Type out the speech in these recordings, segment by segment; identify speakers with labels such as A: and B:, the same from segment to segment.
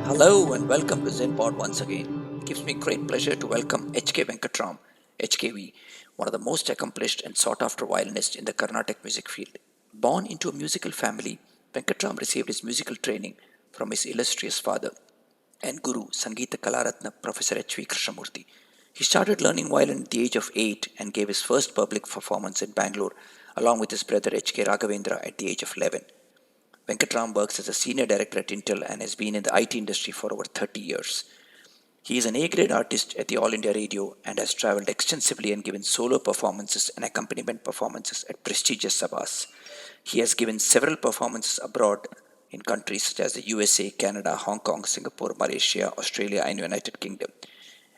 A: Hello and welcome to ZENPod once again. It gives me great pleasure to welcome HK Venkatram, HKV, one of the most accomplished and sought after violinists in the Carnatic music field. Born into a musical family, Venkatram received his musical training from his illustrious father and guru, Sangeeta Kalaratna Professor H.V. Krishnamurthy. He started learning violin at the age of 8 and gave his first public performance in Bangalore along with his brother H.K. Raghavendra at the age of 11. Venkatram works as a senior director at Intel and has been in the IT industry for over 30 years. He is an A-grade artist at the All India Radio and has travelled extensively and given solo performances and accompaniment performances at prestigious sabhas. He has given several performances abroad in countries such as the USA, Canada, Hong Kong, Singapore, Malaysia, Australia and United Kingdom,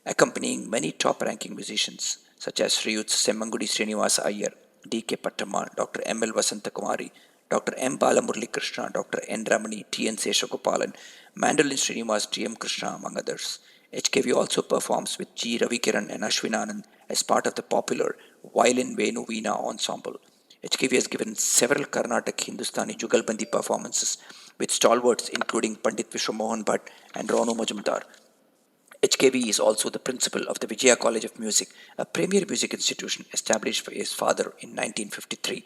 A: accompanying many top-ranking musicians such as Shri Semmangudi Srinivasa Iyer, D.K. Pattammal, Dr. M.L. Vasantakumari, Dr. M. Balamurli Krishna, Dr. N. Ramani, T.N. Seshagopalan, Mandolin Srinivas, T.M. Krishna, among others. HKV also performs with G. Ravikiran and Ashwinanand as part of the popular Violin Venu Veena ensemble. HKV has given several Carnatic Hindustani Jugalbandi performances with stalwarts including Pandit Vishwamohan Bhatt and Ronu Majumdar. HKV is also the principal of the Vijaya College of Music, a premier music institution established by his father in 1953.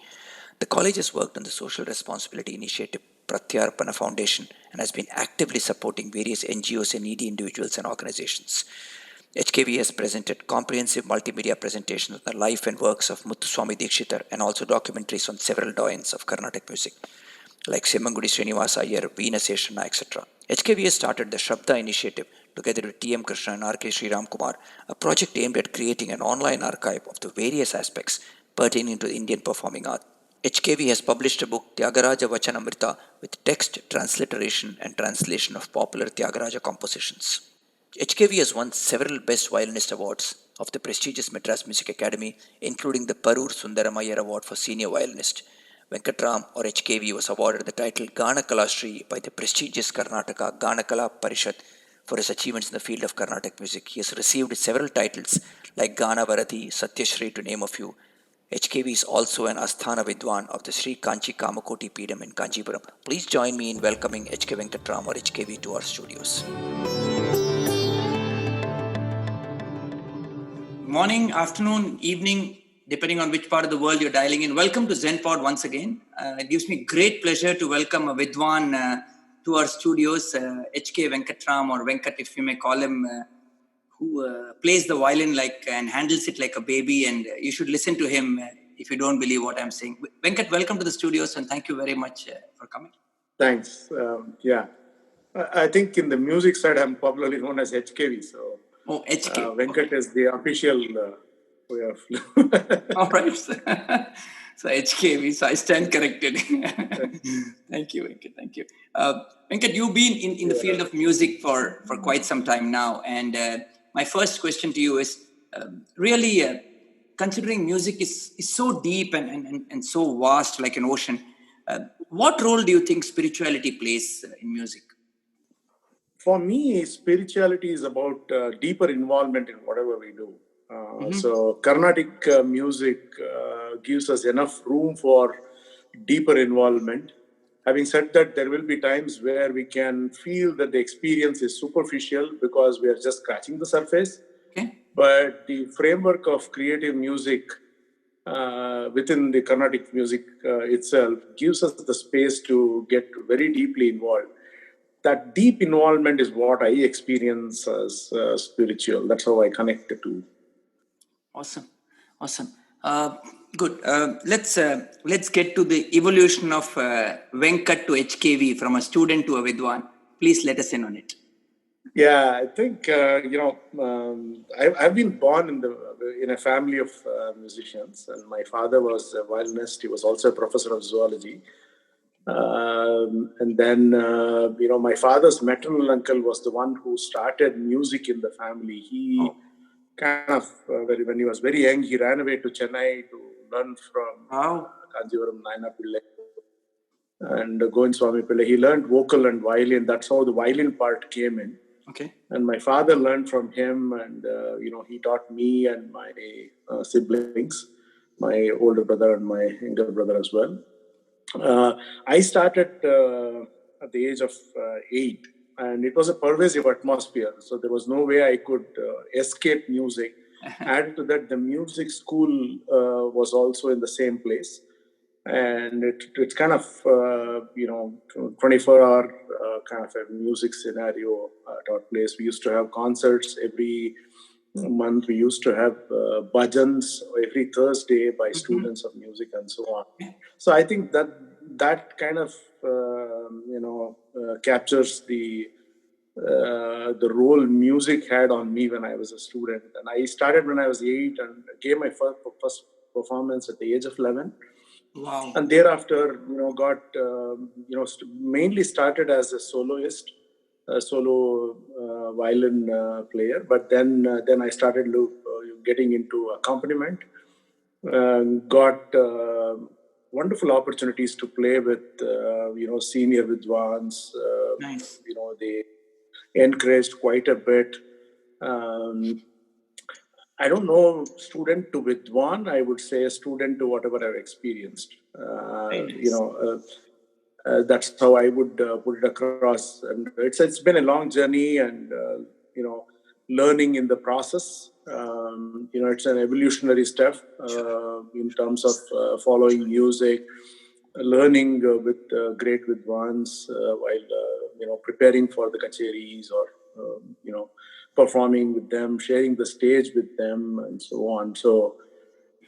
A: The college has worked on the social responsibility initiative Pratyarpana Foundation and has been actively supporting various NGOs and needy individuals and organizations. HKV has presented comprehensive multimedia presentations on the life and works of Muthuswami Dikshitar and also documentaries on several doyens of Carnatic music, like Semmangudi Srinivasa Iyer, Veena Seshana, etc. HKV has started the Shabda initiative together with T.M. Krishna and R.K. Sriram Kumar, a project aimed at creating an online archive of the various aspects pertaining to the Indian performing art. HKV has published a book, TyagarajaVachanamrita, with text, transliteration and translation of popular Tyagaraja compositions. HKV has won several Best Violinist Awards of the prestigious Madras Music Academy, including the Parur Sundaram Iyer Award for Senior Violinist. Venkatram or HKV was awarded the title Ganakala Shree by the prestigious Karnataka Ganakala Parishad for his achievements in the field of Carnatic music. He has received several titles like Gaanavaradhi, Satyashree to name a few. HKV is also an Asthana Vidwan of the Sri Kanchi Kamokoti Peetam in Kanchipuram. Please join me in welcoming HK Venkatram or HKV to our studios. Morning, afternoon, evening, depending on which part of the world you're dialing in. Welcome to ZENPod once again. It gives me great pleasure to welcome a Vidwan to our studios, HK Venkatram or Venkat if you may call him, who plays the violin and handles it like a baby, and you should listen to him if you don't believe what I'm saying. Venkat, welcome to the studios and thank you very much for coming.
B: Thanks. I think in the music side, I'm popularly known as HKV. So,
A: HK.
B: Venkat is the official way of.
A: All right. So HKV, so I stand corrected. Thank you, Venkat. Thank you. Venkat, you've been in the field of music for quite some time now. And my first question to you is really considering music is so deep and so vast like an ocean, what role do you think spirituality plays in music?
B: For me, spirituality is about deeper involvement in whatever we do. So Carnatic music gives us enough room for deeper involvement. Having said that, there will be times where we can feel that the experience is superficial because we are just scratching the surface.
A: Okay.
B: But the framework of creative music within the Carnatic music itself gives us the space to get very deeply involved. That deep involvement is what I experience as spiritual. That's how I connect the two.
A: Awesome. Good. Let's get to the evolution of Venkat to HKV from a student to a Vidwan. Please let us in on it.
B: Yeah, I think I've been born in a family of musicians, and my father was a violinist. He was also a professor of zoology. And then, my father's maternal uncle was the one who started music in the family. He kind of, when he was very young, he ran away to Chennai to learn from Kanchipuram Naina Pillai and Govind Swami Pillai. He learned vocal and violin. That's how the violin part came in.
A: Okay.
B: And my father learned from him, and he taught me and my siblings, my older brother and my younger brother as well. I started at the age of 8. and it was a pervasive atmosphere. So there was no way I could escape music. Added to that, the music school was also in the same place. And it's kind of, 24-hour kind of a music scenario at our place. We used to have concerts every month. We used to have bhajans every Thursday by students of music and so on. So I think that kind of, captures the role music had on me when I was a student. And I started when I was 8 and gave my first performance at the age of 11.
C: Wow.
B: And thereafter, got, mainly started as a soloist, a solo violin player. But then I started getting into accompaniment. Got wonderful opportunities to play with, senior Vidwans.
C: Nice.
B: They encouraged quite a bit. I don't know student to Vidwan. I would say student to whatever I've experienced. That's how I would put it across. And it's been a long journey, and learning in the process. It's an evolutionary step in terms of following music, learning with great Vidwans while preparing for the kacheris or performing with them, sharing the stage with them, and so on. So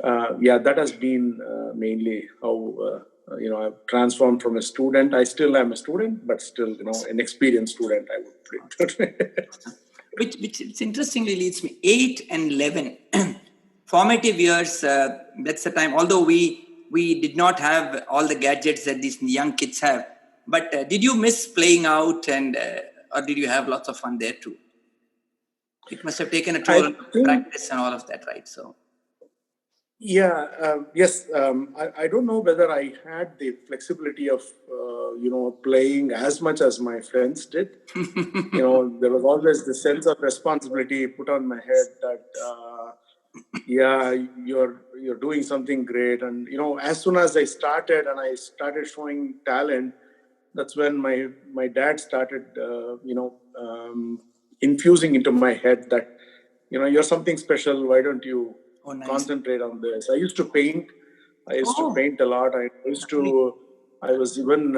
B: that has been mainly how I've transformed from a student. I still am a student, but still an experienced student, I would put it.
C: Which interestingly leads me 8 and 11 formative years. That's the time. Although we did not have all the gadgets that these young kids have, but did you miss playing out, and or did you have lots of fun there too? It must have taken a toll on practice and all of that, right? So.
B: Yeah, yes. I don't know whether I had the flexibility of, playing as much as my friends did. There was always the sense of responsibility put on my head that, you're doing something great. And, as soon as I started and I started showing talent, that's when my dad started, infusing into my head that, you're something special. Why don't you concentrate on this? I used to paint. I used to paint a lot. I was even,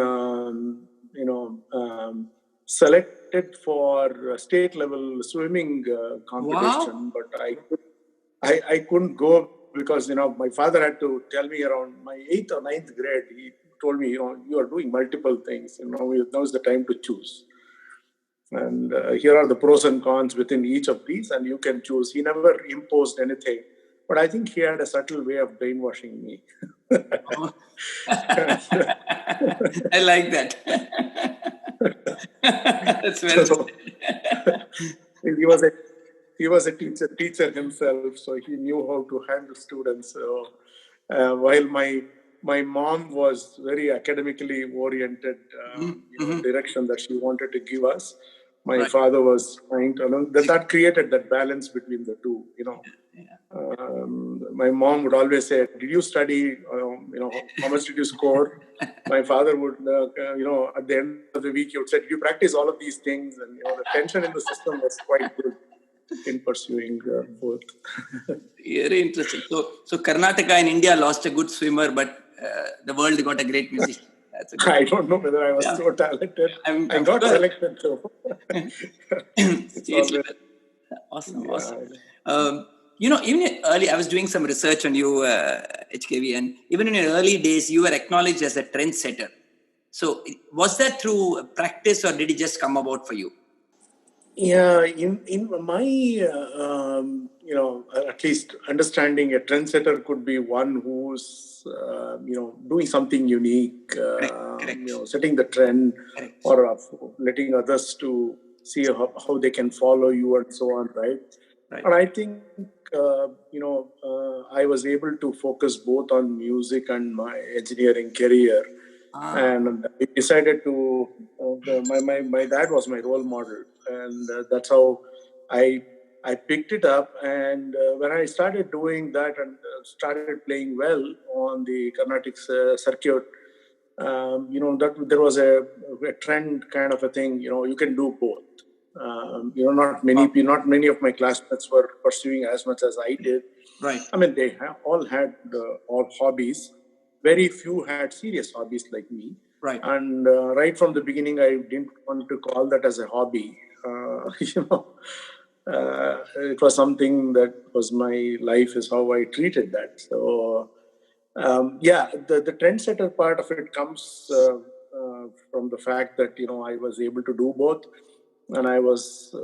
B: selected for state level swimming competition, but I couldn't go because, my father had to tell me around my 8th or 9th grade. He told me, you are doing multiple things. Now's the time to choose. And here are the pros and cons within each of these, and you can choose. He never imposed anything, but I think he had a subtle way of brainwashing me.
C: I like that. That's well
B: so, he was a teacher himself, so he knew how to handle students. So, while my mom was very academically oriented, direction that she wanted to give us. My father was trying to, that created that balance between the two, my mom would always say, did you study, how much did you score? My father would, at the end of the week, he would say, did you practice all of these things? And, the tension in the system was quite good in pursuing both.
C: Very interesting. So Karnataka in India lost a good swimmer, but the world got a great musician.
B: I don't know whether I was so talented. I got selected though.
C: Awesome. Even early, I was doing some research on you, HKV, and even in your early days, you were acknowledged as a trendsetter. So was that through practice, or did it just come about for you?
B: Yeah, in my, at least understanding, a trendsetter could be one who's, doing something unique,
C: Correct.
B: setting the trend,
C: Correct.
B: or letting others to see how they can follow you and so on, right? And I think, I was able to focus both on music and my engineering career. And I decided to, my dad was my role model, and that's how I picked it up. And when I started doing that and started playing well on the Carnatic circuit, that there was a trend kind of a thing. You can do both. Not many of my classmates were pursuing as much as I did.
C: Right.
B: I mean, they all had all hobbies. Very few had serious hobbies like me.
C: Right.
B: And right from the beginning, I didn't want to call that as a hobby. It was something that was my life, is how I treated that. So, the trendsetter part of it comes from the fact that, I was able to do both, and I was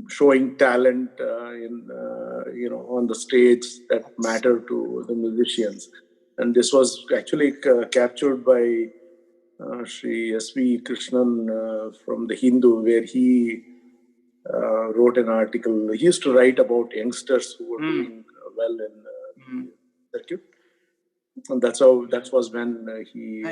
B: showing talent on the stage that mattered to the musicians. And this was actually captured by Shri S.V. Krishnan from the Hindu, where he wrote an article. He used to write about youngsters who were doing well in circuit. And that was when he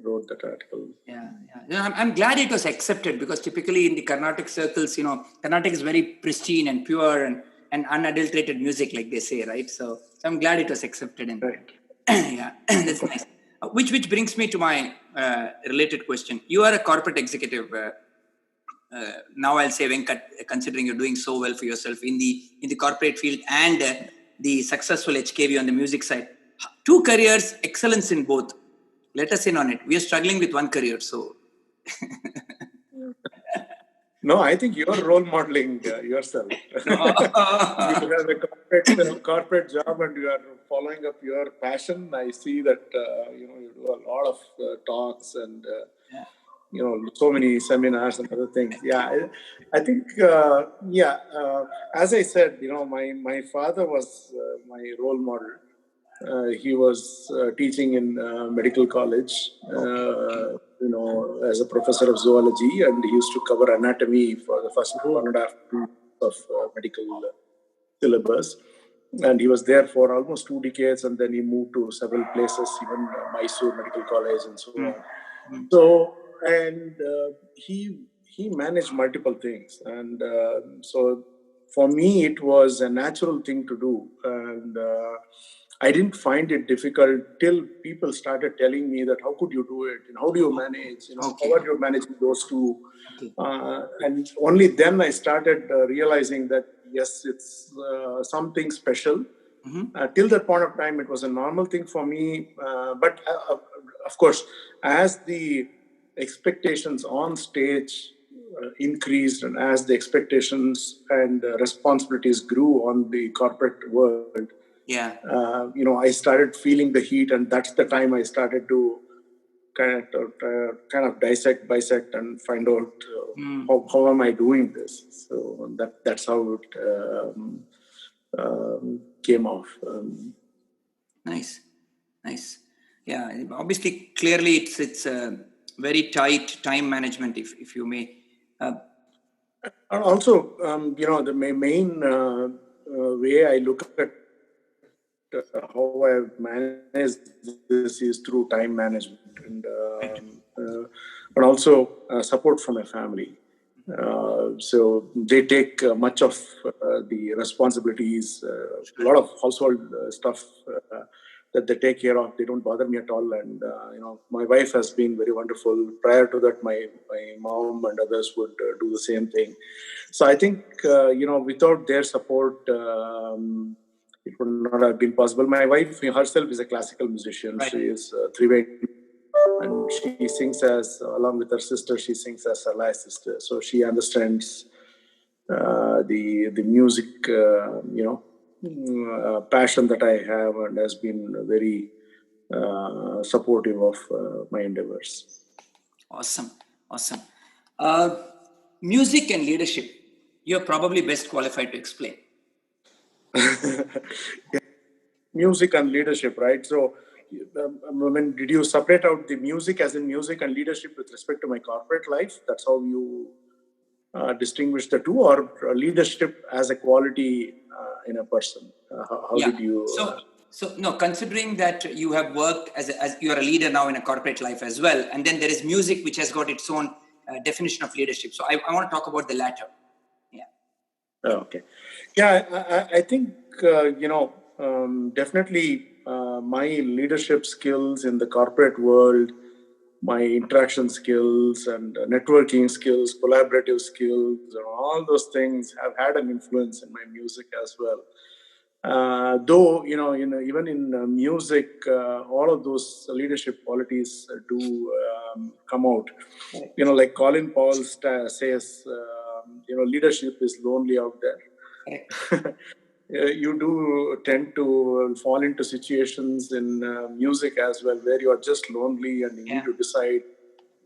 B: wrote that article.
C: Yeah. I'm glad it was accepted, because typically in the Carnatic circles, Carnatic is very pristine and pure and unadulterated music, like they say, right? So I'm glad it was accepted.
B: Right.
C: Yeah, that's nice. Which brings me to my related question. You are a corporate executive. Now I'll say, Venkat, considering you're doing so well for yourself in the corporate field and the successful HKV on the music side. 2 careers, excellence in both. Let us in on it. We are struggling with 1 career, so.
B: No, I think you're role modeling yourself. You have a corporate job and you are following up your passion. I see that you do a lot of talks and so many seminars and other things. Yeah, I think as I said, my father was my role model. He was teaching in medical college, as a professor of zoology, and he used to cover anatomy for the first 1.5 years of medical syllabus. And he was there for almost 2 decades, and then he moved to several places, even Mysore Medical College and so on. So, and he managed multiple things. And so for me, it was a natural thing to do. And I didn't find it difficult till people started telling me that, how could you do it? And how do you manage? How are you managing those two? And only then I started realizing that, yes, it's something special. Till that point of time, it was a normal thing for me. But of course, as the expectations on stage increased, and as the expectations and responsibilities grew on the corporate world, I started feeling the heat, and that's the time I started to kind of dissect, bisect, and find out how am I doing this. So that's how it came off.
C: Nice. Yeah, obviously, clearly, it's very tight time management, if you may.
B: And also, the main way I look at how I've managed this is through time management but also support from my family. So they take much of the responsibilities, a lot of household stuff that they take care of. They don't bother me at all. And, my wife has been very wonderful. Prior to that, my mom and others would do the same thing. So I think, without their support, it would not have been possible. My wife herself is a classical musician. Right. She is Trivedi, and she sings along with her sister, she sings as a lay sister. So she understands the music, passion that I have, and has been very supportive of my endeavors.
C: Awesome. Music and leadership, you're probably best qualified to explain.
B: Music and leadership, right? So, did you separate out the music as in music and leadership with respect to my corporate life? That's how you distinguish the two, or leadership as a quality in a person? How did you?
C: So no, considering that you have worked as you are a leader now in a corporate life as well, and then there is music which has got its own definition of leadership. So I want to talk about the latter. Yeah.
B: Okay. Yeah, I think, definitely my leadership skills in the corporate world, my interaction skills and networking skills, collaborative skills, and all those things have had an influence in my music as well. Though, even in music, all of those leadership qualities do come out. Like Colin Powell says, leadership is lonely out there. You do tend to fall into situations in music as well where you are just lonely and you need to decide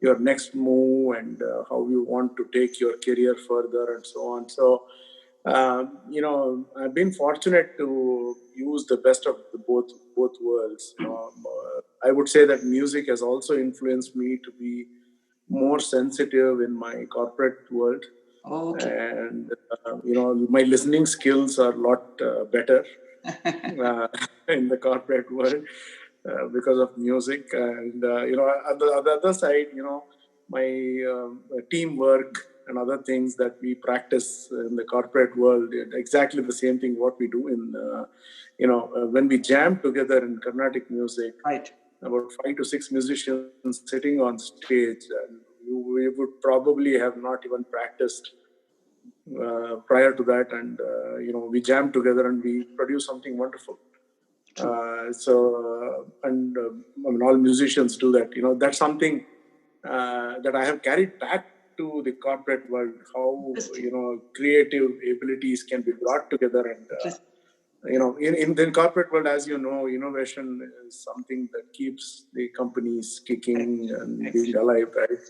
B: your next move and how you want to take your career further and so on. So, I've been fortunate to use the best of both worlds. I would say that music has also influenced me to be more sensitive in my corporate world. And my listening skills are a lot better in the corporate world because of music. And on the other side, my teamwork and other things that we practice in the corporate world, exactly the same thing what we do in when we jam together in Carnatic music. Right. About 5 to 6 musicians sitting on stage, and we would probably have not even practiced prior to that, and we jam together and we produce something wonderful. All musicians do that. That's something that I have carried back to the corporate world. How creative abilities can be brought together, and in the corporate world, as you know, innovation is something that keeps the companies kicking and being alive, right?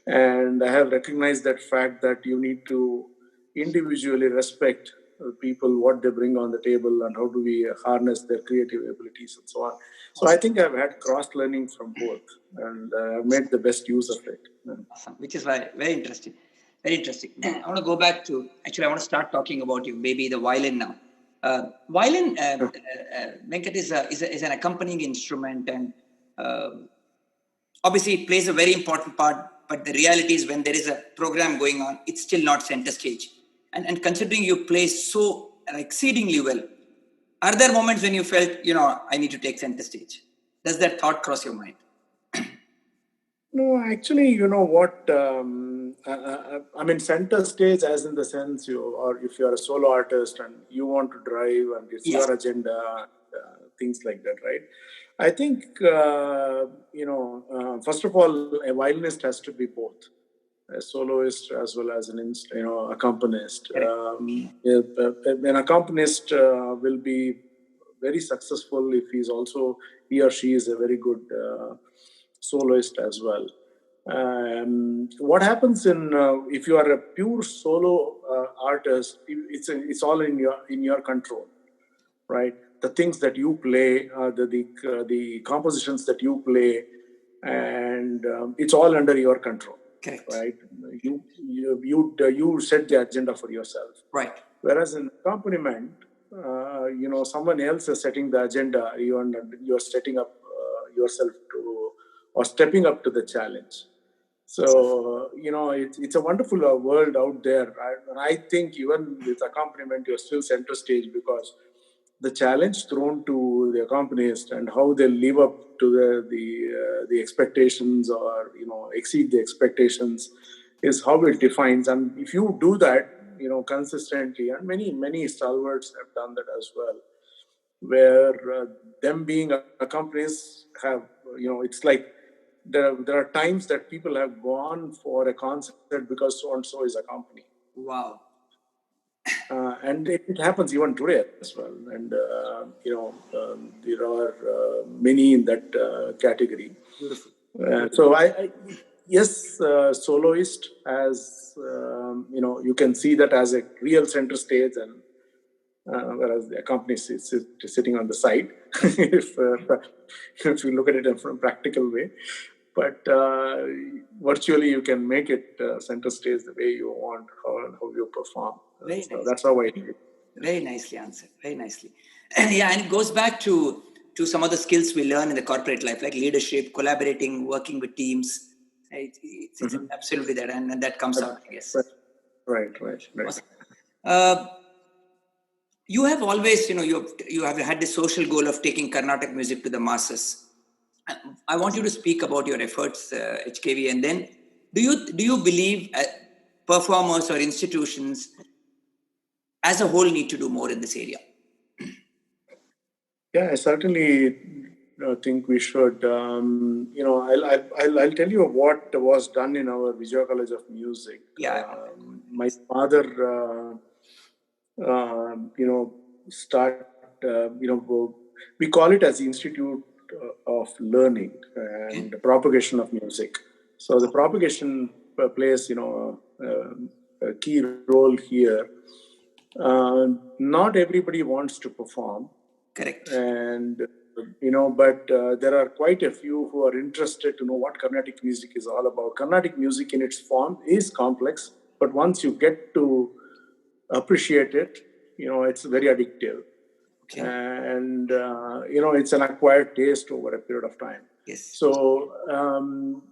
B: And I have recognized that fact that you need to individually respect people, what they bring on the table, and how do we harness their creative abilities and so on. So I think I've had cross-learning from both, and I've made the best use of it.
C: Awesome, which is very interesting. Very interesting. I want to go back to, actually, I want to start talking about you, maybe the violin now. Violin, Venkat, is an accompanying instrument, and obviously it plays a very important part, but the reality is when there is a program going on, it's still not center stage. And considering you play so exceedingly well, are there moments when you felt, I need to take center stage? Does that thought cross your mind?
B: No, actually, you know what? I mean, center stage, as in the sense or if you are a solo artist and you want to drive and it's your agenda, things like that, right? I think, first of all, a violinist has to be both a soloist as well as an accompanist. An accompanist will be very successful if he or she is a very good soloist as well. What happens if you are a pure solo artist, it's all in your control, right? The things that you play, the compositions that you play, and it's all under your control. Correct. Right? You set the agenda for yourself. Right. Whereas in accompaniment, someone else is setting the agenda. You're setting up yourself or stepping up to the challenge. So, it's a wonderful world out there. I think even with accompaniment, you're still center stage because the challenge thrown to the accompanist and how they live up to the expectations or, exceed the expectations is how it defines. And if you do that, consistently, and many stalwarts have done that as well, where them being accompanists have, it's like there are times that people have gone for a concert because so-and-so is accompanying. Wow. And it happens even today as well. And, there are many in that category. So yes, soloist as, you can see that as a real center stage, and whereas the accompanist is sitting on the side, if you look at it from a practical way. But virtually, you can make it center stage the way you want, how you perform. So that's how I do it.
C: Very nicely answered. Very nicely. And it goes back to some of the skills we learn in the corporate life, like leadership, collaborating, working with teams. It's absolutely that, and that comes out, I guess.
B: Right.
C: Awesome. You have always, you have had the social goal of taking Carnatic music to the masses. I want you to speak about your efforts, HKV, and then do you believe performers or institutions as a whole need to do more in this area?
B: Yeah, I certainly think we should. I'll tell you what was done in our Vijaya College of Music.
C: Yeah.
B: My father, we call it as the Institute of Learning and Propagation of Music. So the propagation plays, a key role here. Not everybody wants to perform.
C: Correct.
B: And, but there are quite a few who are interested to know what Carnatic music is all about. Carnatic music in its form is complex, but once you get to appreciate it, it's very addictive.
C: Okay.
B: And, it's an acquired taste over a period of time.
C: Yes.
B: So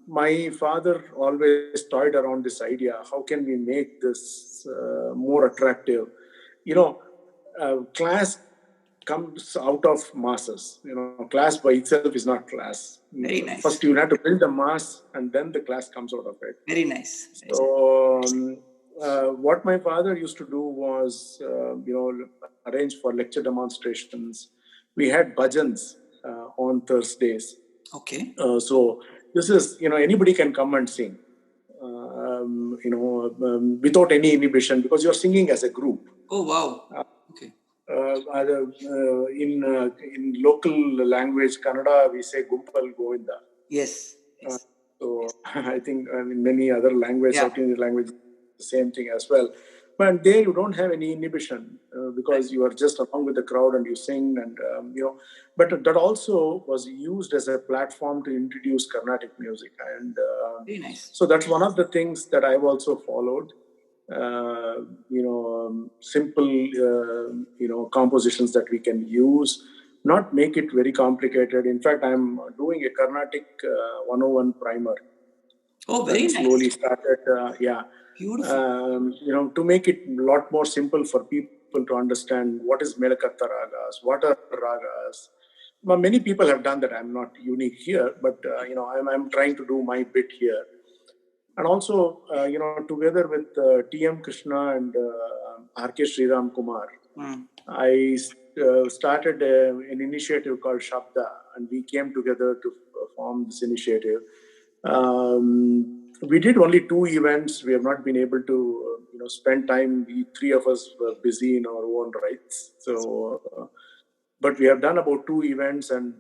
B: my father always toyed around this idea, how can we make this more attractive? Class comes out of masses. Class by itself is not class.
C: Very nice.
B: First you have to build the mass and then the class comes out of it.
C: Very nice.
B: So what my father used to do was, arrange for lecture demonstrations. We had bhajans on Thursdays.
C: Okay.
B: So this is, anybody can come and sing, without any inhibition because you're singing as a group.
C: Oh, wow. Okay.
B: In local language, Kannada, we say Gumpal Govinda.
C: Yes.
B: So I think in many other languages, South Indian language, the same thing as well. But there you don't have any inhibition because you are just along with the crowd and you sing and, but that also was used as a platform to introduce Carnatic music. And
C: very nice.
B: So that's one of the things that I've also followed. Simple, compositions that we can use, not make it very complicated. In fact, I'm doing a Carnatic 101 primer.
C: Oh, very nice.
B: Slowly started,
C: Beautiful.
B: To make it a lot more simple for people to understand what is Melakatta ragas, what are ragas. Well, many people have done that. I'm not unique here, but, I'm trying to do my bit here. And also, together with T.M. Krishna and R.K. Sriram Kumar, I started an initiative called Shabda, and we came together to form this initiative. We did only 2 events. We have not been able to, spend time. We 3 of us were busy in our own rights. So, but we have done about 2 events, and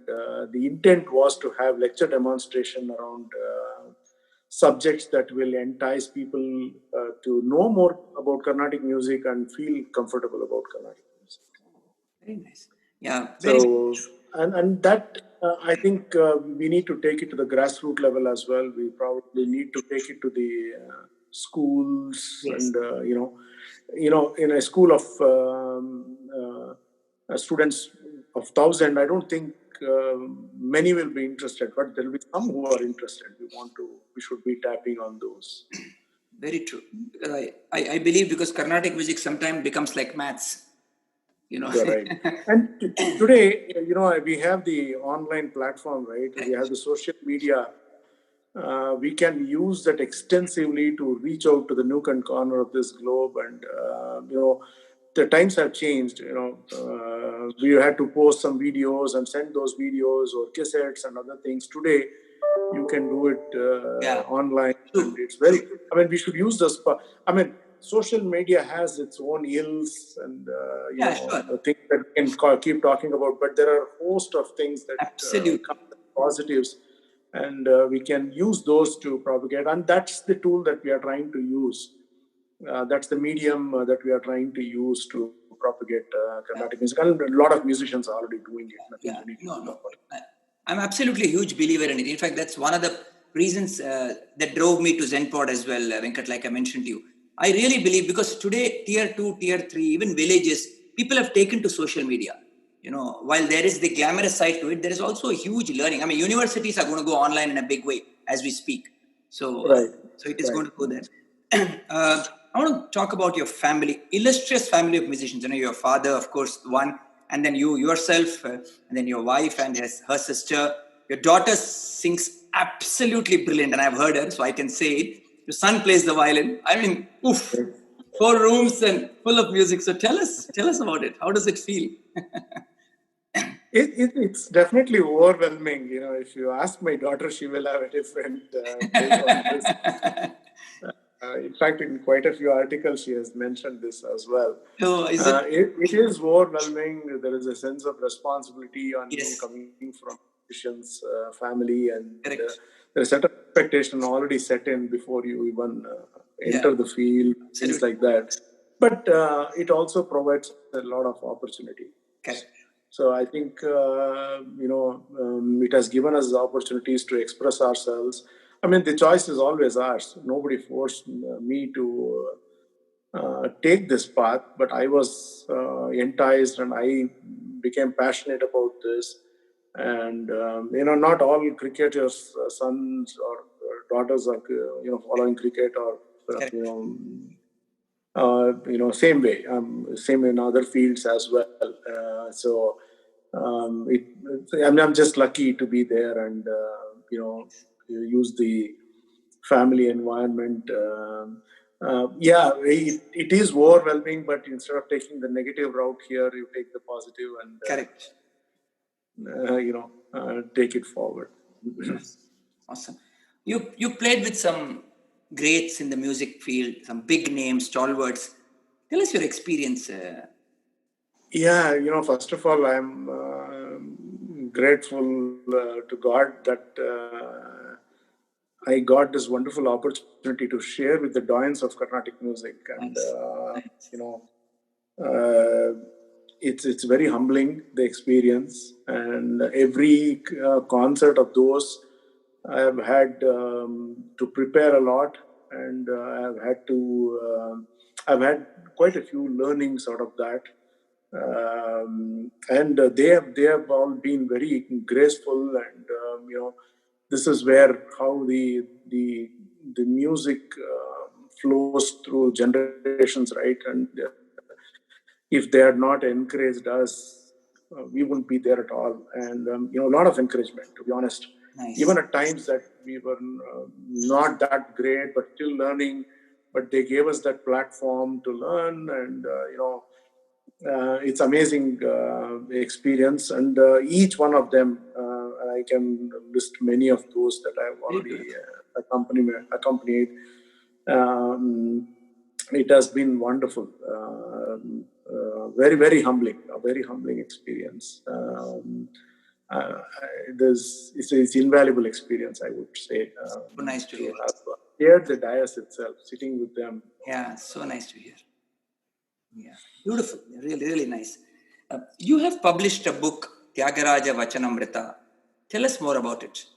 B: the intent was to have lecture demonstration around subjects that will entice people to know more about Carnatic music and feel comfortable about Carnatic music.
C: Very nice. Yeah.
B: So, and that I think we need to take it to the grassroots level as well. We probably need to take it to the schools. Yes. And in a school of students of 1,000, I don't think many will be interested, but there will be some who are interested. We should be tapping on those.
C: Very true. I believe because Carnatic music sometimes becomes like maths.
B: You're right. And today, we have the online platform, right? We have the social media. We can use that extensively to reach out to the nook and corner of this globe. And, the times have changed. We had to post some videos and send those videos or cassettes and other things. Today, you can do it online. And it's we should use this. Social media has its own ills and things that we can keep talking about, but there are a host of things that come as positives, and we can use those to propagate. And that's the tool that we are trying to use. That's the medium that we are trying to use to propagate Carnatic music. And a lot of musicians are already doing it.
C: I'm absolutely a huge believer in it. In fact, that's one of the reasons that drove me to ZENPod as well, Venkat, like I mentioned to you. I really believe because today, tier 2, tier 3, even villages, people have taken to social media. While there is the glamorous side to it, there is also a huge learning. Universities are going to go online in a big way as we speak. So, so it is going to go there. I want to talk about your family, illustrious family of musicians. Your father, of course, one, and then you yourself, and then your wife and her sister. Your daughter sings absolutely brilliant, and I've heard her, so I can say it. Your son plays the violin. I mean, oof, 4 rooms and full of music. So tell us about it. How does it feel?
B: It's definitely overwhelming. If you ask my daughter, she will have a different take on this. In fact, in quite a few articles, she has mentioned this as well.
C: Oh, is it?
B: It is overwhelming. There is a sense of responsibility on you coming from musicians' family, and there's a certain expectation already set in before you even enter the field, things like that. But it also provides a lot of opportunity.
C: Correct.
B: So I think, it has given us opportunities to express ourselves. I mean, the choice is always ours. Nobody forced me to take this path, but I was enticed and I became passionate about this. And, not all cricketers' sons or daughters are, following cricket or, same way, same in other fields as well. I'm just lucky to be there and, use the family environment. It is overwhelming, but instead of taking the negative route here, you take the positive and, take it forward.
C: Awesome. You played with some greats in the music field, some big names, stalwarts. Tell us your experience.
B: First of all, I'm grateful to God that I got this wonderful opportunity to share with the doyens of Carnatic music. And, it's very humbling, the experience. And every concert of those, I have had to prepare a lot, and I've had quite a few learnings out of that. And they have all been very graceful, and this is how the music flows through generations, right? And if they had not encouraged us, we wouldn't be there at all. And a lot of encouragement, to be honest.
C: Nice.
B: Even at times that we were not that great, but still learning. But they gave us that platform to learn, and it's amazing experience. And each one of them, I can list many of those that I've already accompanied. It has been wonderful. Very, very humbling. A very humbling experience. It's invaluable experience, I would say.
C: So nice to hear.
B: Here, the dais itself, sitting with them.
C: Yeah, so nice to hear. Yeah, beautiful. Really, really nice. You have published a book, TyagarajaVachanamrita. Tell us more about it.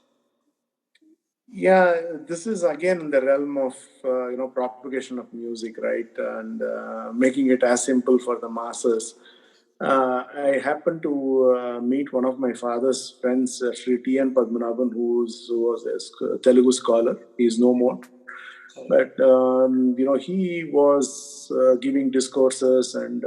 B: Yeah, this is again in the realm of propagation of music, right, and making it as simple for the masses. I happened to meet one of my father's friends, Shri Padmanabhan, who was a Telugu scholar. He is no more. But, he was giving discourses and,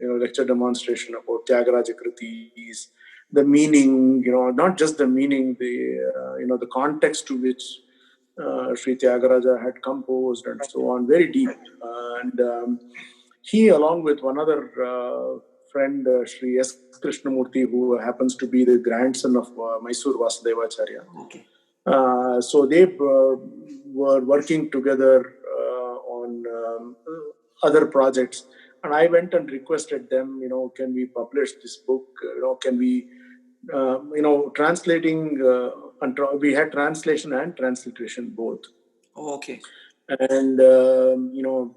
B: lecture demonstration about Tyagaraja Kritis, the meaning, not just the meaning, the context to which Shri Tyagaraja had composed and so on, very deep. And he, along with one other friend, Shri S. Krishnamurti, who happens to be the grandson of Mysore Vasudevacharya.
C: Okay.
B: So they were working together on other projects, and I went and requested them, can we publish this book? Can we, translating, we had translation and transliteration both.
C: Oh, okay.
B: And,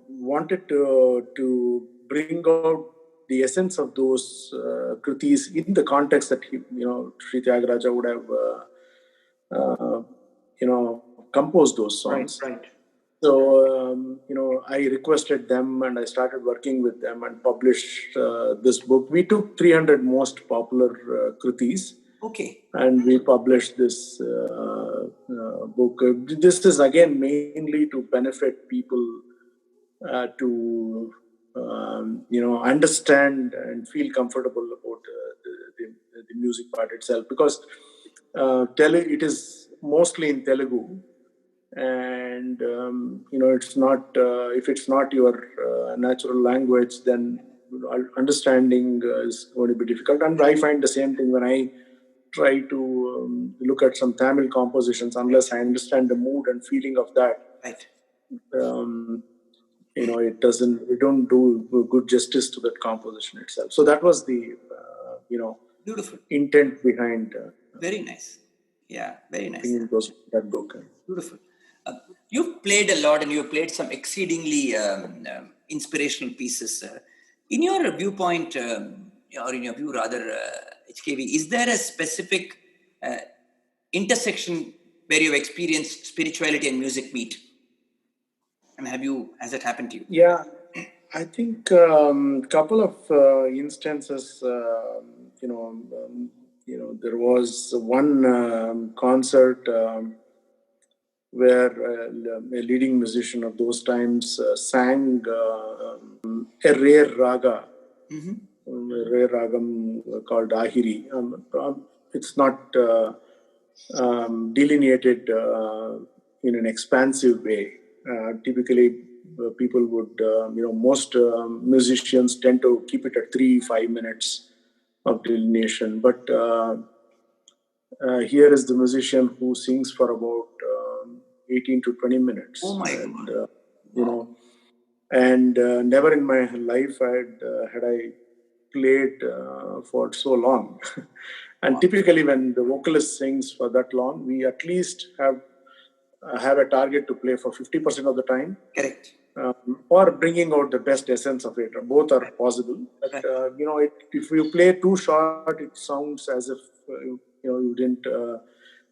B: wanted to bring out the essence of those kritis in the context that Shri Tyagaraja would have composed those songs.
C: Right.
B: So, I requested them and I started working with them and published this book. We took 300 most popular kritis.
C: Okay.
B: And we published this book. This is again mainly to benefit people to understand and feel comfortable about the music part itself, because it is mostly in Telugu, and it's not if it's not your natural language, then understanding is going to be difficult. And I find the same thing when I try to look at some Tamil compositions. Unless I understand the mood and feeling of that,
C: Right.
B: we don't do good justice to that composition itself. So that was the
C: Beautiful
B: intent behind
C: very nice. Yeah, very nice.
B: That book.
C: Beautiful. You've played a lot, and you've played some exceedingly inspirational pieces. In your viewpoint, or in your view rather, HKV, is there a specific intersection where you've experienced spirituality and music meet? And has that happened to you?
B: Yeah, I think couple of instances. There was one concert where a leading musician of those times sang a rare raga, a rare ragam called Ahiri. It's not delineated in an expansive way. Typically, people would, most musicians tend to keep it at 3-5 minutes of delineation. But here is the musician who sings for about 18 to 20 minutes.
C: Oh my God.
B: And never in my life had I played for so long. And typically when the vocalist sings for that long, we at least have a target to play for 50% of the time.
C: Correct.
B: Or bringing out the best essence of it. Both are possible. But, if you play too short, it sounds as if you didn't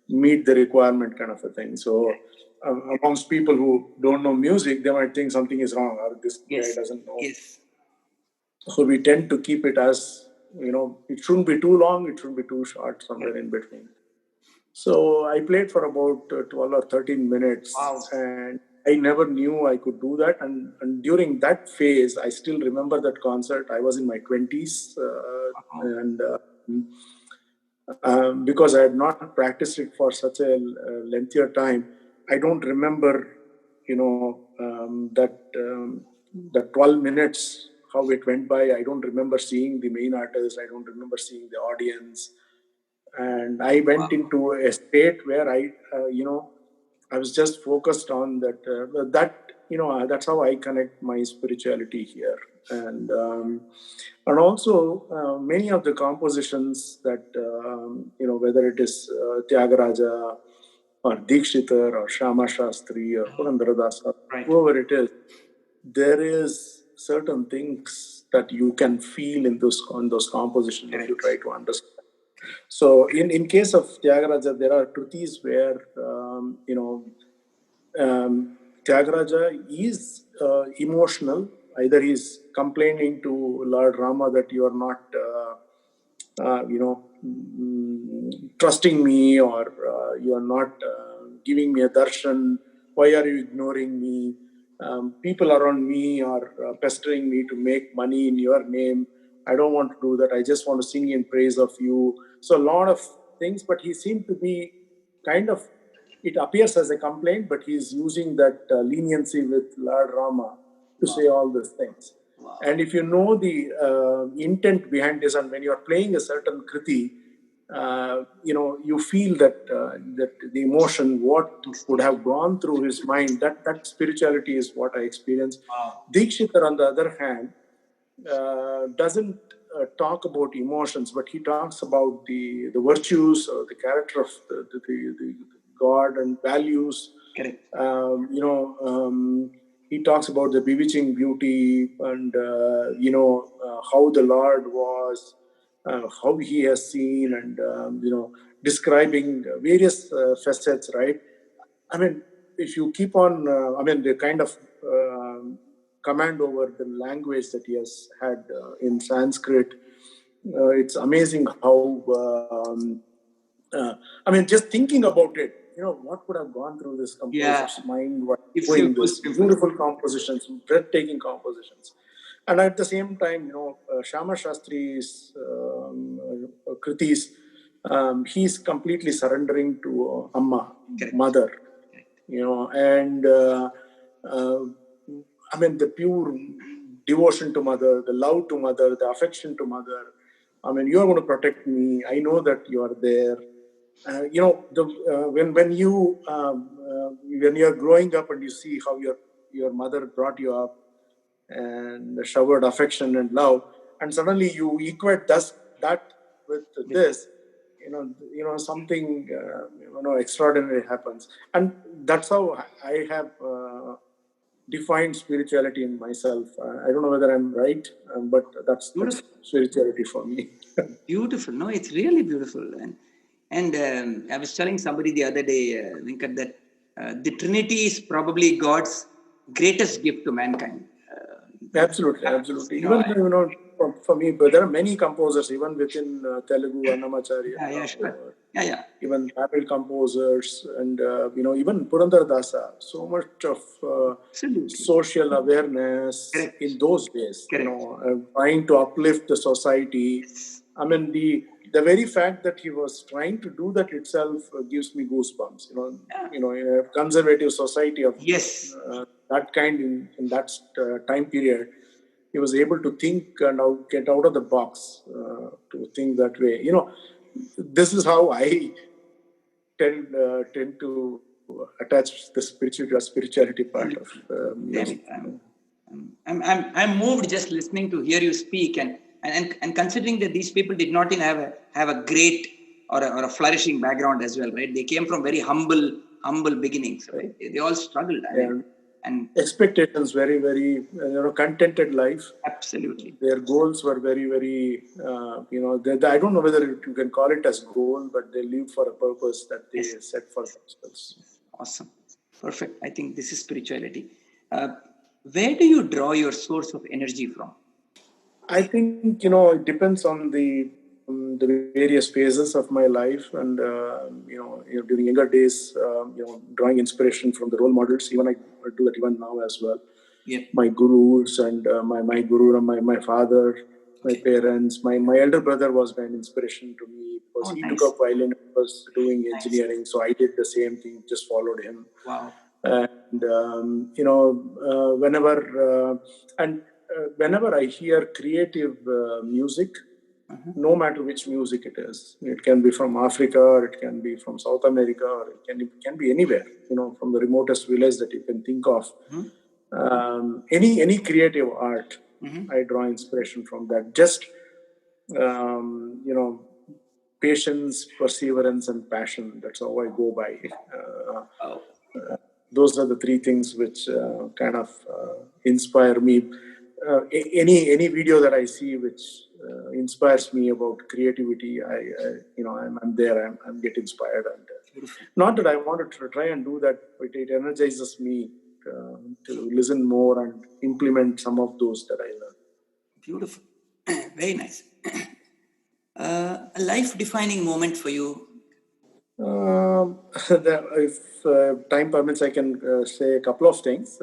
B: meet the requirement, kind of a thing. So amongst people who don't know music, they might think something is wrong, or this guy doesn't know.
C: Yes.
B: So we tend to keep it as, it shouldn't be too long, it shouldn't be too short, somewhere in between. So I played for about 12 or 13 minutes.
C: Wow.
B: And I never knew I could do that. And during that phase, I still remember that concert. I was in my 20s. And because I had not practiced it for such a lengthier time, I don't remember, that 12 minutes, how it went by. I don't remember seeing the main artist. I don't remember seeing the audience. And I went into a state where I was just focused on that. That's how I connect my spirituality here. And also many of the compositions that, whether it is Tyagaraja or Dikshitar or Shama Shastri or Purandaradasa, whoever it is, there is certain things that you can feel in those compositions if you try to understand. So in case of Tyagaraja, there are krutis where, Tyagaraja is emotional. Either he's complaining to Lord Rama that you are not, trusting me, or you are not giving me a darshan. Why are you ignoring me? People around me are pestering me to make money in your name. I don't want to do that. I just want to sing in praise of you. So a lot of things, but he seemed to be kind of, it appears as a complaint, but he's using that leniency with Lord Rama to say all these things.
C: Wow.
B: And if you know the intent behind this, and when you're playing a certain kriti, you feel that the emotion, what would have gone through his mind, that spirituality is what I experienced.
C: Wow.
B: Dikshitar, on the other hand, doesn't talk about emotions, but he talks about the virtues or the character of the God and values.
C: Correct.
B: He talks about the bewitching beauty and how the Lord was, how he has seen, and describing various facets, right? I mean, if you keep on, the kind of command over the language that he has had in Sanskrit, it's amazing how, just thinking about it, what could have gone through this
C: Yeah.
B: composer's mind while
C: It's
B: doing
C: so
B: this beautiful compositions, breathtaking compositions. And at the same time, Shama Shastri's kritis, he's completely surrendering to Amma,
C: Correct.
B: mother,
C: Correct.
B: and the pure devotion to mother, the love to mother, the affection to mother. You are going to protect me. I know that you are there. When you are growing up and you see how your mother brought you up and showered affection and love, and suddenly you equate that with this, something extraordinary happens, and that's how I have defined spirituality in myself. I don't know whether I'm right, but that's spirituality for me.
C: Beautiful. No, it's really beautiful. And I was telling somebody the other day, Venkat, that the Trinity is probably God's greatest gift to mankind.
B: Absolutely. Even for me, but there are many composers even within Telugu, Annamacharya. Even Tamil composers, and even Purandara. So much of social awareness in those days. Trying to uplift the society. The very fact that he was trying to do that itself gives me goosebumps. In a conservative society of that kind in that time period, he was able to think and get out of the box to think that way. This is how I tend to attach the spirituality part of music.
C: I'm moved just listening to hear you speak, and considering that these people did not even have a great or a flourishing background as well, right? They came from very humble beginnings, right? They all struggled. And
B: expectations, very, very contented life.
C: Absolutely.
B: Their goals were very, very I don't know whether you can call it as goal, but they lived for a purpose that they set for themselves.
C: Awesome. Perfect. I think this is spirituality. Where do you draw your source of energy from?
B: I think it depends on the various phases of my life, and during younger days, drawing inspiration from the role models. Even I do that even now as well.
C: Yeah.
B: My gurus and my guru, my father, my parents. My elder brother was an inspiration to me because he took up violin and was doing engineering, so I did the same thing, just followed him.
C: Wow.
B: And whenever I hear creative music, no matter which music it is, it can be from Africa, or it can be from South America, or it can be anywhere, from the remotest village that you can think of. Any creative art, I draw inspiration from that. Just patience, perseverance, and passion. That's how I go by. Those are the three things which kind of inspire me. Any video that I see which inspires me about creativity, I'm there. I'm get inspired, and not that I want to try and do that, but it energizes me to listen more and implement some of those that I learn.
C: Beautiful. Very nice. A life-defining moment for you?
B: If time permits, I can say a couple of things.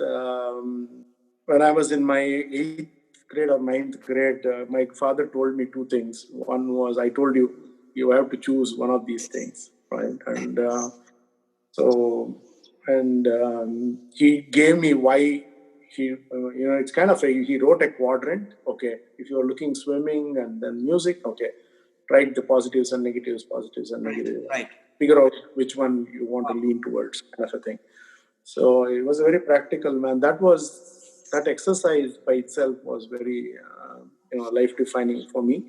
B: When I was in my 8th grade or 9th grade, my father told me two things. One was, I told you have to choose one of these things, right? And he gave me why. It's kind of he wrote a quadrant. Okay, if you're looking swimming and then music, okay, write the positives and negatives,
C: Right.
B: Figure out which one you want to lean towards, kind of a thing. So it was a very practical man. That exercise by itself was very life defining for me.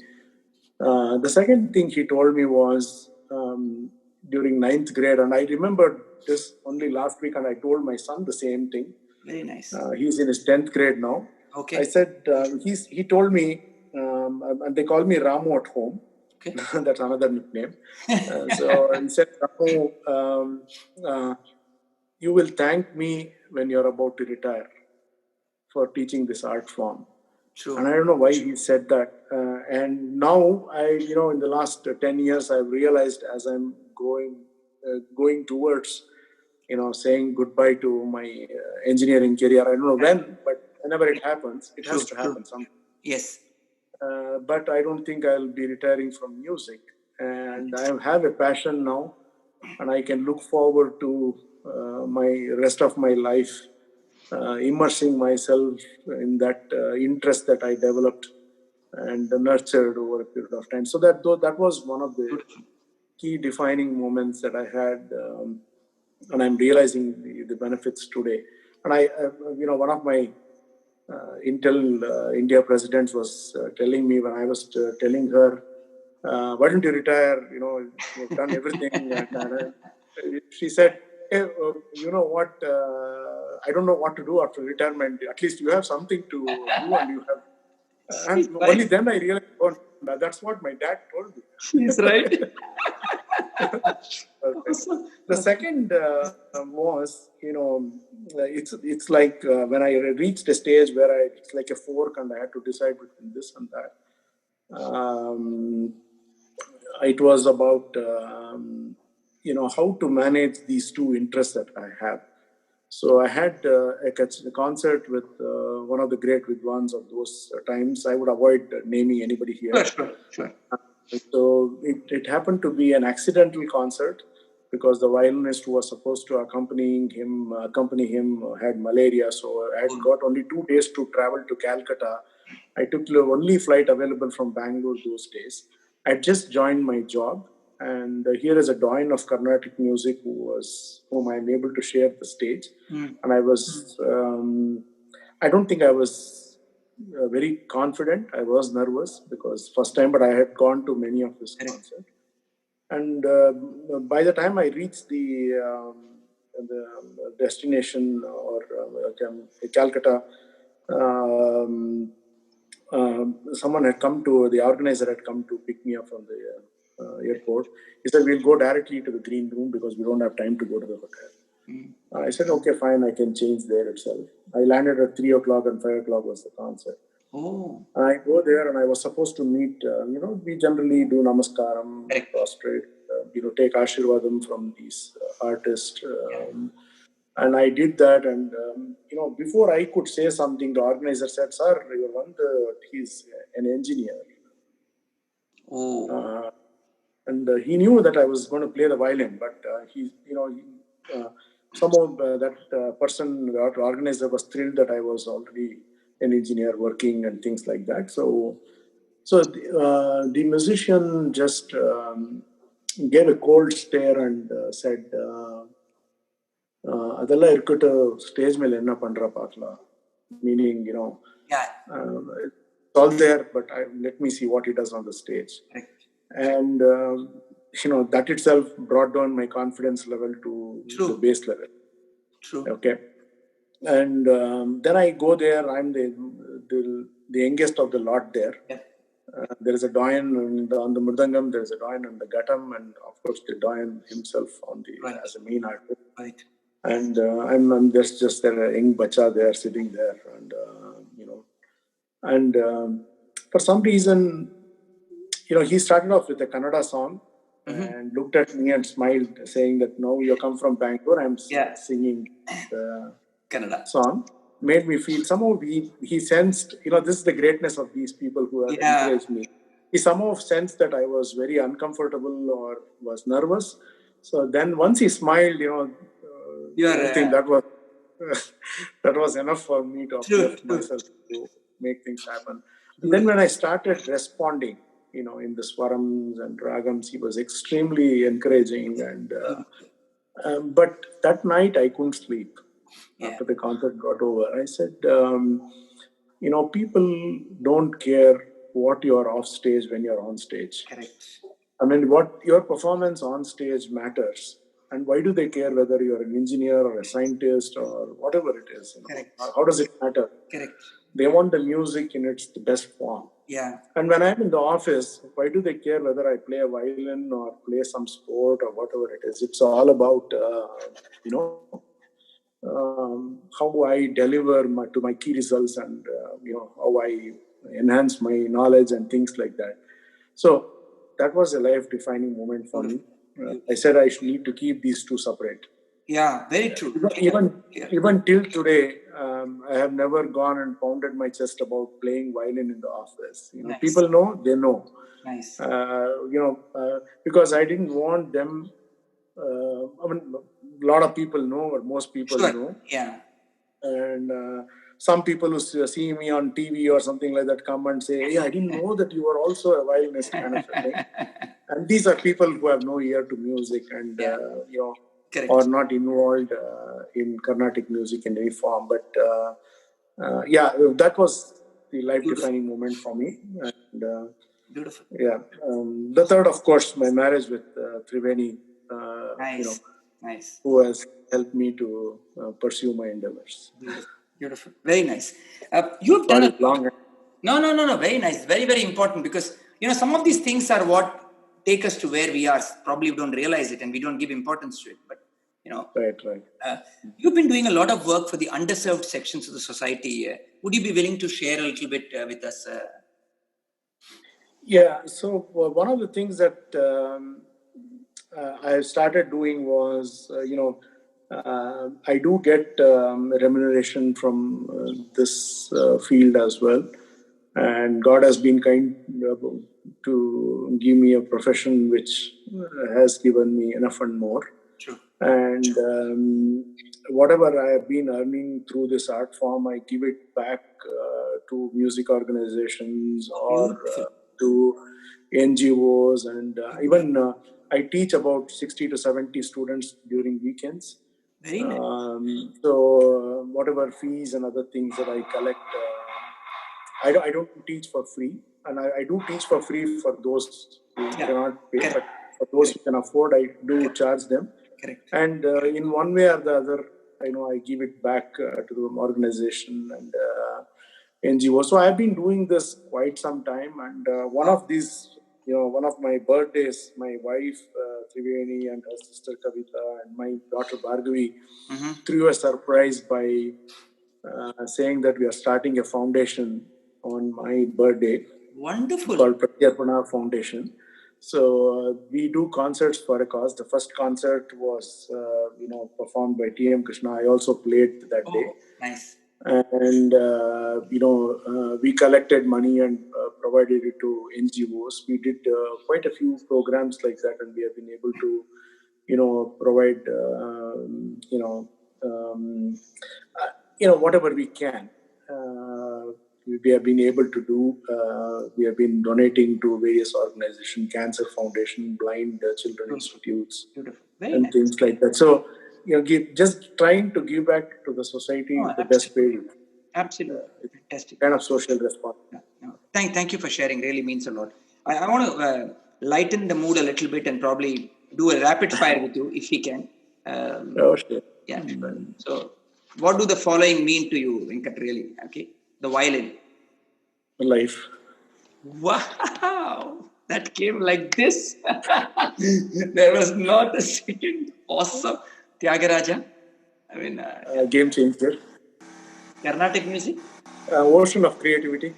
B: The second thing he told me was during 9th grade, and I remembered this only last week, and I told my son the same thing.
C: Very nice.
B: He's in his 10th grade now.
C: Okay.
B: I said, he told me, and they call me Ramu at home.
C: Okay.
B: That's another nickname. So he said, Ramu, you will thank me when you're about to retire for teaching this art form.
C: True.
B: And I don't know why he said that. And now in the last 10 years, I've realized as I'm growing going towards, saying goodbye to my engineering career. I don't know when, but whenever it happens, it has to happen sometime.
C: Yes.
B: But I don't think I'll be retiring from music. And I have a passion now, and I can look forward to my rest of my life immersing myself in that interest that I developed and nurtured over a period of time. So that was one of the key defining moments that I had, and I'm realizing the benefits today. And one of my Intel India presidents was telling me when I was telling her, why don't you retire? You've done everything. And she said, hey, you know what? I don't know what to do after retirement. At least you have something to do, and you have. And only then I realized, oh, that's what my dad told me.
C: He's right.
B: The second was, it's like when I reached a stage where it's like a fork, and I had to decide between this and that. It was about how to manage these two interests that I have. So I had a concert with one of the great Vidwans of those times. I would avoid naming anybody here.
C: Sure.
B: So it happened to be an accidental concert because the violinist who was supposed to accompany him had malaria. So I had got only 2 days to travel to Calcutta. I took the only flight available from Bangalore those days. I just joined my job, and here is a doyen of Carnatic music whom I'm able to share the stage. And I was, I don't think I was very confident. I was nervous because first time, but I had gone to many of his concerts. And by the time I reached the destination or Calcutta, someone had come the organizer had come to pick me up from the airport. He said, we'll go directly to the green room because we don't have time to go to the hotel. I said, okay, fine, I can change there itself. I landed at 3 o'clock and 5 o'clock was the concert.
C: Oh.
B: I go there and I was supposed to meet, we generally do namaskaram, prostrate, take ashirvadam from these artists. And I did that, and before I could say something, the organizer said, "Sir, he's an engineer."
C: Oh.
B: And he knew that I was going to play the violin, but somehow that person, the organizer, was thrilled that I was already an engineer working and things like that. So the musician just gave a cold stare and said, அதெல்லாம் இருக்கட்டும் stage மேல என்ன பண்ற பார்க்கலாம், meaning it's all there, but let me see what he does on the stage. And that itself brought down my confidence level to the base level. Okay. And then I go there. I'm the youngest of the lot there. There is a doyen on the mridangam, there is a doyen on the ghatam, and of course the doyen himself as a main artist.
C: Right.
B: And I'm just a young bacha there sitting there, and for some reason, he started off with a Kannada song and looked at me and smiled, saying that, "No, you come from Bangalore." I'm singing the
C: Kannada
B: song. Made me feel somehow he sensed, this is the greatness of these people who have encouraged me. He somehow sensed that I was very uncomfortable or was nervous. So then once he smiled, I think that was enough for me to uplift myself to make things happen. And then when I started responding, in the swarams and ragams, he was extremely encouraging. And but that night I couldn't sleep. After the concert got over, I said, people don't care what you are off stage when you're on stage.
C: Correct.
B: I mean, what your performance on stage matters. And why do they care whether you're an engineer or a scientist or whatever it is? How does it matter?
C: Correct.
B: They want the music in its best form.
C: Yeah.
B: And when I'm in the office, why do they care whether I play a violin or play some sport or whatever it is? It's all about, how I deliver to my key results and, how I enhance my knowledge and things like that. So that was a life-defining moment for me. I said I should need to keep these two separate.
C: Yeah, very true.
B: Even till today, I have never gone and pounded my chest about playing violin in the office. You know,
C: Nice.
B: people know, they know.
C: Nice.
B: Because I didn't want them. I mean, a lot of people know, or most people know.
C: Yeah.
B: And some people who see me on TV or something like that come and say, "Hey, I didn't know that you were also a violinist," kind of a thing. And these are people who have no ear to music and or not involved in Carnatic music in any form. But that was the life-defining moment for me. And
C: beautiful.
B: Yeah. The third, of course, my marriage with Triveni.
C: Nice. Nice.
B: Who has helped me to pursue my endeavors.
C: Beautiful. Very nice. You've done a
B: long.
C: No. Very nice. Very, very important, because some of these things are what take us to where we are. Probably we don't realize it and we don't give importance to it. But
B: Right.
C: You've been doing a lot of work for the underserved sections of the society. Would you be willing to share a little bit with us?
B: Yeah. So one of the things that I started doing was, I do get remuneration from this field as well. And God has been kind to give me a profession which has given me enough and more.
C: True.
B: And whatever I have been earning through this art form, I give it back to music organizations or to NGOs. And even I teach about 60 to 70 students during weekends.
C: Very nice.
B: So whatever fees and other things that I collect, I don't teach for free. And I do teach for free for those who cannot pay. But for those who can afford, I do charge them.
C: Correct.
B: And in one way or the other, I give it back to the organization and NGO. So I've been doing this quite some time. And one of these, one of my birthdays, my wife Triveni and her sister Kavita and my daughter Bhargavi threw a surprise by saying that we are starting a foundation on my birthday.
C: Wonderful.
B: Called Pratyarpana Foundation. So we do concerts for a cause. The first concert was, performed by T.M. Krishna. I also played that day.
C: Nice.
B: And, we collected money and provided it to NGOs. We did quite a few programs like that, and we have been able to, provide, whatever we can. We have been able to do. We have been donating to various organizations, Cancer Foundation, Blind Children Institutes, and things like that. So, just trying to give back to the society the best way.
C: Absolutely. Fantastic.
B: Kind of social response.
C: No. Thank you for sharing. Really means a lot. I want to lighten the mood a little bit and probably do a rapid fire with you if we can.
B: Sure.
C: Yeah. So, what do the following mean to you, Venkat? Really? Okay. The violin.
B: Life.
C: Wow. That came like this. There was not a second. Awesome. Tyagaraja. I mean,
B: game changer.
C: Carnatic music.
B: Ocean of creativity.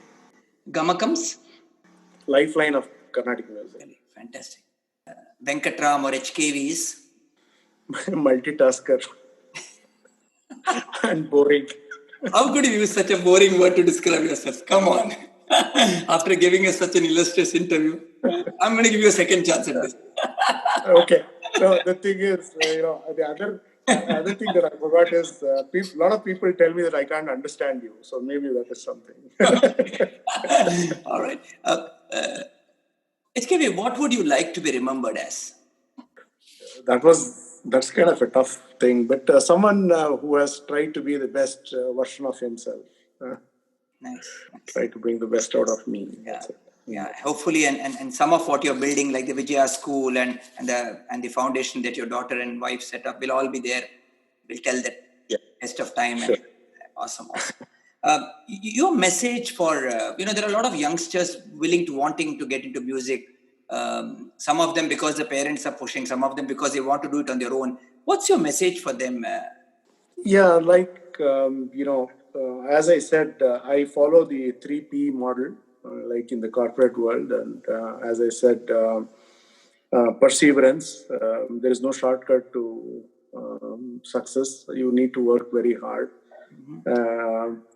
C: Gamakams.
B: Lifeline of Carnatic music.
C: Really fantastic. Venkatram or HKVs.
B: Multitasker. And boring.
C: How could you use such a boring word to describe yourself? Come on. After giving us such an illustrious interview, I'm going to give you a second chance at this.
B: Okay. No, the thing is, the other thing that I forgot is a lot of people tell me that I can't understand you. So maybe that is something.
C: All right. HKV, what would you like to be remembered as?
B: That's kind of a tough thing, but someone who has tried to be the best version of himself.
C: Nice.
B: Try to bring the best out of me.
C: Yeah. Hopefully, and some of what you're building, like the Vijaya School and the foundation that your daughter and wife set up, will all be there. We'll tell that best of time.
B: Sure.
C: And awesome. Your message for there are a lot of youngsters wanting to get into music. Some of them because the parents are pushing, some of them because they want to do it on their own. What's your message for them?
B: As I said, I follow the 3P model, like in the corporate world. And as I said, Perseverance. There is no shortcut to success. You need to work very hard.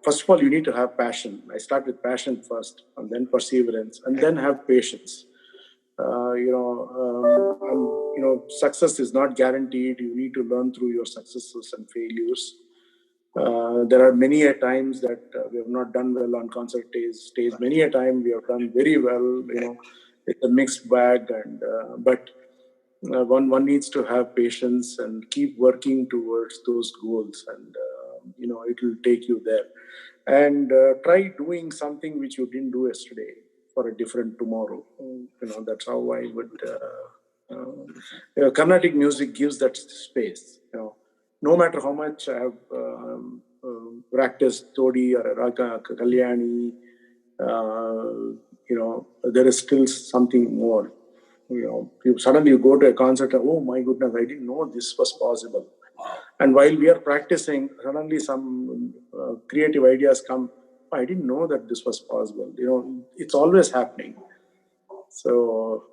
B: First of all, you need to have passion. I start with passion first, and then perseverance, and then have patience. Success is not guaranteed. You need to learn through your successes and failures. There are many a times that we have not done well on concert stage. Many a time we have done very well. It's a mixed bag, but one needs to have patience and keep working towards those goals, and it will take you there. And try doing something which you didn't do yesterday for a different tomorrow. That's how I would. Carnatic music gives that space. No matter how much I have practiced Todi or Raga, Kalyani, there is still something more. Suddenly you go to a concert and, oh my goodness, I didn't know this was possible. And while we are practicing, suddenly some creative ideas come. I didn't know that this was possible. It's always happening. So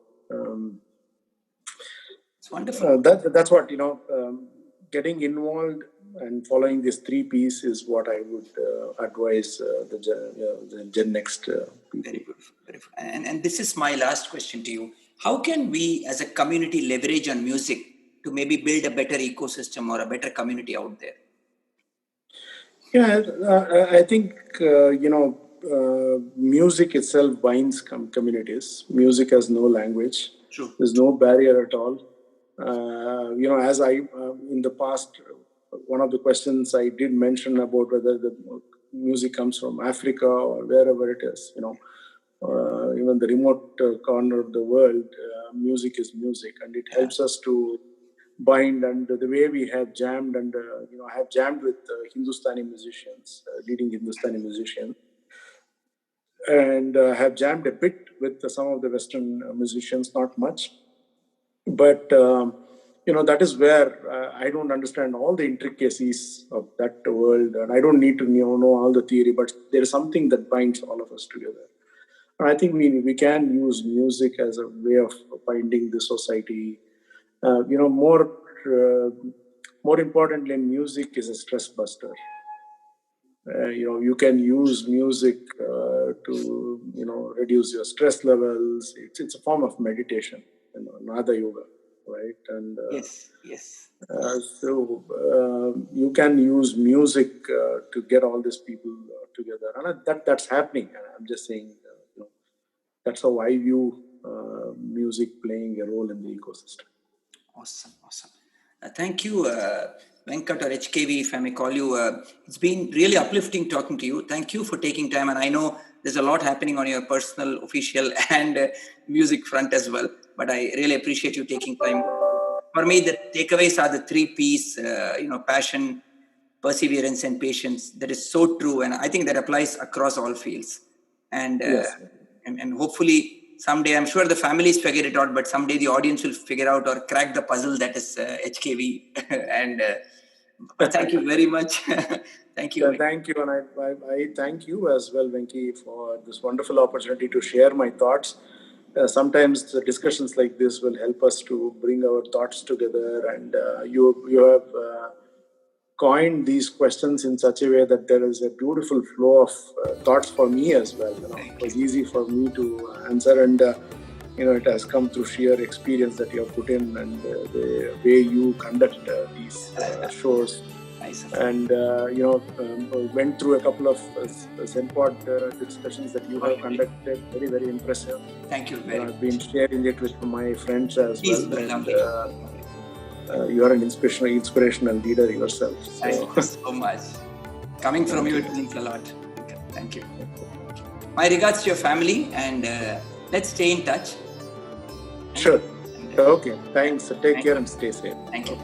C: it's wonderful.
B: That's what, getting involved and following these 3 P's is what I would advise the Gen Next people.
C: Very good. Very good. And this is my last question to you. How can we as a community leverage on music to maybe build a better ecosystem or a better community out there?
B: Yeah, I think, music itself binds communities. Music has no language.
C: True.
B: There's no barrier at all. As I, in the past, one of the questions I did mention about whether the music comes from Africa or wherever it is, even the remote corner of the world, music is music, and it helps us to bind. And the way we have jammed, and I have jammed with Hindustani musicians, leading Hindustani musicians, and have jammed a bit with some of the Western musicians, not much. But, that is where I don't understand all the intricacies of that world, and I don't need to know all the theory, but there is something that binds all of us together. And I think we can use music as a way of binding the society. More importantly, music is a stress buster. You can use music to, reduce your stress levels. It's a form of meditation, Nada Yoga, right? And
C: yes.
B: So you can use music to get all these people together, and that's happening. I'm just saying, that's how I view music playing a role in the ecosystem.
C: Awesome. Thank you, Venkat or HKV, if I may call you. It's been really uplifting talking to you. Thank you for taking time. And I know there's a lot happening on your personal, official, and music front as well. But I really appreciate you taking time. For me, the takeaways are the 3 P's, passion, perseverance, and patience. That is so true. And I think that applies across all fields. And,
B: yes.
C: and hopefully, someday, I'm sure the families figure it out, but someday the audience will figure out or crack the puzzle that is HKV. And but thank you very much. Thank you.
B: Thank you. And I thank you as well, Venki, for this wonderful opportunity to share my thoughts. Sometimes the discussions like this will help us to bring our thoughts together. And you have coined these questions in such a way that there is a beautiful flow of thoughts for me as well. It was easy for me to answer, and it has come through sheer experience that you have put in, and the way you conduct these shows.
C: Nice.
B: And went through a couple of ZENPod discussions that you have conducted. Very, very impressive.
C: Thank you very much.
B: I've been sharing it with my friends as
C: Please,
B: well. And you are an inspirational leader yourself. So.
C: Thank you so much. Coming from you, it means a lot. Thank you. My regards to your family, and let's stay in touch.
B: Sure. Okay. Thanks. Take care and stay safe.
C: Thank you.